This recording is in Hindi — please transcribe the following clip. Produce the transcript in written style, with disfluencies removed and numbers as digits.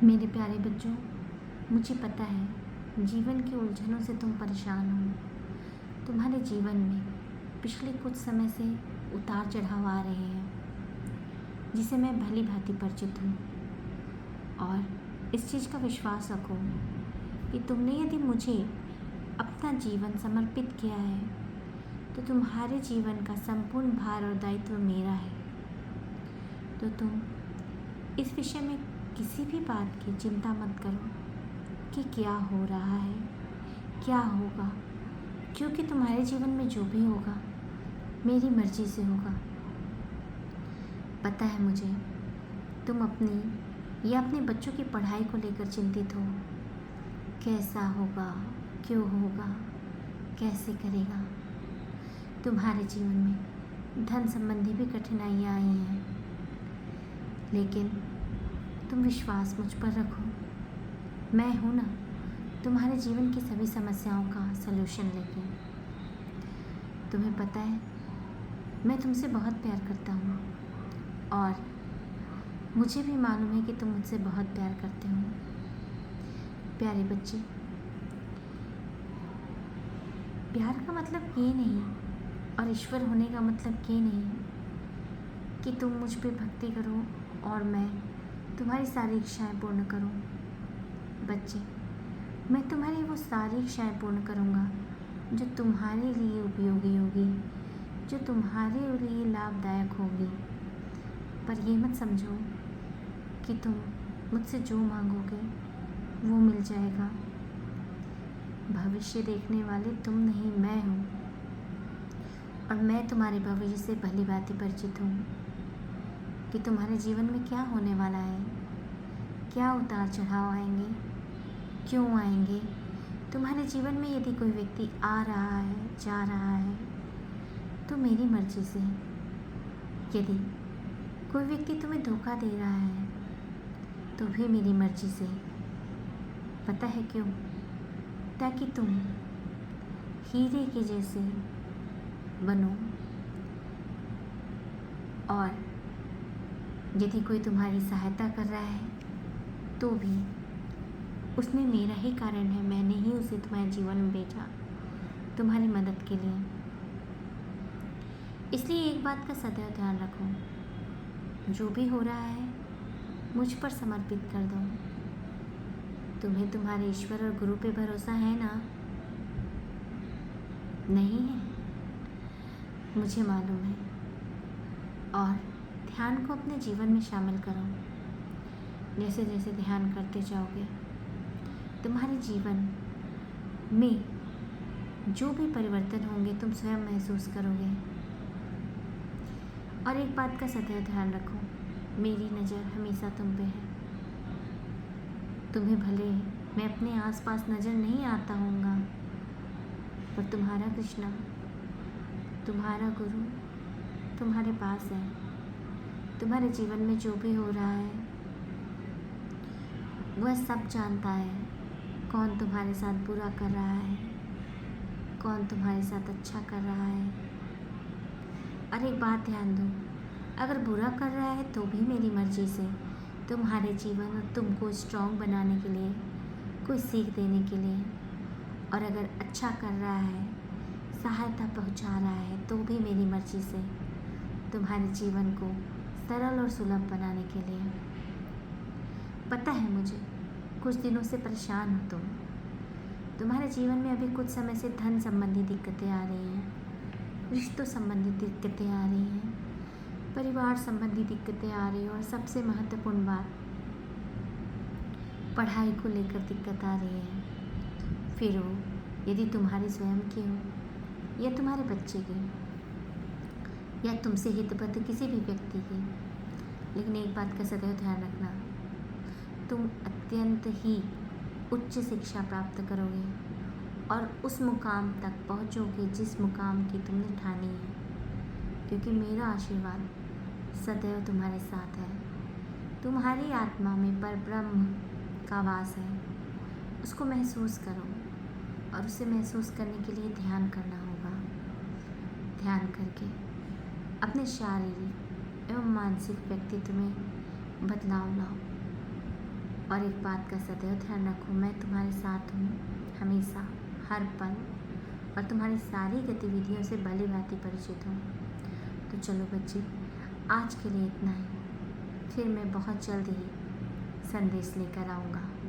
मेरे प्यारे बच्चों, मुझे पता है जीवन की उलझनों से तुम परेशान हो। तुम्हारे जीवन में पिछले कुछ समय से उतार चढ़ाव आ रहे हैं, जिसे मैं भली भांति परिचित हूँ। और इस चीज़ का विश्वास रखो कि तुमने यदि मुझे अपना जीवन समर्पित किया है तो तुम्हारे जीवन का संपूर्ण भार और दायित्व मेरा है। तो तुम इस विषय में किसी भी बात की चिंता मत करो कि क्या हो रहा है, क्या होगा, क्योंकि तुम्हारे जीवन में जो भी होगा मेरी मर्जी से होगा। पता है मुझे तुम अपनी या अपने बच्चों की पढ़ाई को लेकर चिंतित हो। कैसा होगा, क्यों होगा, कैसे करेगा। तुम्हारे जीवन में धन संबंधी भी कठिनाइयाँ आई हैं, लेकिन तुम विश्वास मुझ पर रखो। मैं हूँ ना, तुम्हारे जीवन की सभी समस्याओं का सलूशन लेके। तुम्हें पता है मैं तुमसे बहुत प्यार करता हूँ और मुझे भी मालूम है कि तुम मुझसे बहुत प्यार करते हो। प्यारे बच्चे, प्यार का मतलब ये नहीं और ईश्वर होने का मतलब ये नहीं कि तुम मुझ पे भक्ति करो और मैं तुम्हारी सारी इच्छाएं पूर्ण करूं। बच्चे, मैं तुम्हारी वो सारी इच्छाएं पूर्ण करूंगा जो तुम्हारे लिए उपयोगी होगी, जो तुम्हारे लिए लाभदायक होगी। पर ये मत समझो कि तुम मुझसे जो मांगोगे वो मिल जाएगा। भविष्य देखने वाले तुम नहीं, मैं हूँ, और मैं तुम्हारे भविष्य से भली भांति परिचित हूँ कि तुम्हारे जीवन में क्या होने वाला है, क्या उतार चढ़ाव आएंगे, क्यों आएंगे। तुम्हारे जीवन में यदि कोई व्यक्ति आ रहा है, जा रहा है, तो मेरी मर्जी से। यदि कोई व्यक्ति तुम्हें धोखा दे रहा है तो भी मेरी मर्जी से। पता है क्यों? ताकि तुम हीरे के जैसे बनो, और यदि कोई तुम्हारी सहायता कर रहा है तो भी उसमें मेरा ही कारण है। मैंने ही उसे तुम्हारे जीवन में भेजा तुम्हारी मदद के लिए। इसलिए एक बात का सदैव ध्यान रखो, जो भी हो रहा है मुझ पर समर्पित कर दो। तुम्हें तुम्हारे ईश्वर और गुरु पे भरोसा है ना? नहीं है? मुझे मालूम है। और ध्यान को अपने जीवन में शामिल करो। जैसे जैसे ध्यान करते जाओगे तुम्हारे जीवन में जो भी परिवर्तन होंगे तुम स्वयं महसूस करोगे। और एक बात का सदैव ध्यान रखो, मेरी नज़र हमेशा तुम पे है। तुम्हें भले मैं अपने आसपास नज़र नहीं आता होऊंगा, पर तुम्हारा कृष्णा, तुम्हारा गुरु तुम्हारे पास है। तुम्हारे जीवन में जो भी हो रहा है वह सब जानता है। कौन तुम्हारे साथ बुरा कर रहा है, कौन तुम्हारे साथ अच्छा कर रहा है। और एक बात ध्यान दो, अगर बुरा कर रहा है तो भी मेरी मर्जी से, तुम्हारे जीवन और तुमको स्ट्रॉन्ग बनाने के लिए, कोई सीख देने के लिए। और अगर अच्छा कर रहा है, सहायता पहुंचा रहा है, तो भी मेरी मर्जी से, तुम्हारे जीवन को सरल और सुलभ बनाने के लिए। पता है मुझे कुछ दिनों से परेशान हो तुम। तुम्हारे जीवन में अभी कुछ समय से धन संबंधी दिक्कतें आ रही हैं, रिश्तों संबंधी दिक्कतें आ रही हैं, परिवार संबंधी दिक्कतें आ रही हैं, और सबसे महत्वपूर्ण बात, पढ़ाई को लेकर दिक्कत आ रही है। फिर वो यदि तुम्हारी स्वयं की हो या तुम्हारे बच्चे की या तुमसे हितबद्ध किसी भी व्यक्ति की। लेकिन एक बात का सदैव ध्यान रखना, तुम अत्यंत ही उच्च शिक्षा प्राप्त करोगे और उस मुकाम तक पहुँचोगे जिस मुकाम की तुमने ठानी है, क्योंकि मेरा आशीर्वाद सदैव तुम्हारे साथ है। तुम्हारी आत्मा में परब्रह्म का वास है, उसको महसूस करो, और उसे महसूस करने के लिए ध्यान करना होगा। ध्यान करके अपने शारीरिक एवं मानसिक व्यक्तित्व में बदलाव लाओ। और एक बात का सदैव ध्यान रखो, मैं तुम्हारे साथ हूँ हमेशा, हर पल, और तुम्हारी सारी गतिविधियों से भली भांति परिचित हूँ। तो चलो बच्चे, आज के लिए इतना ही। फिर मैं बहुत जल्द ही संदेश लेकर आऊँगा।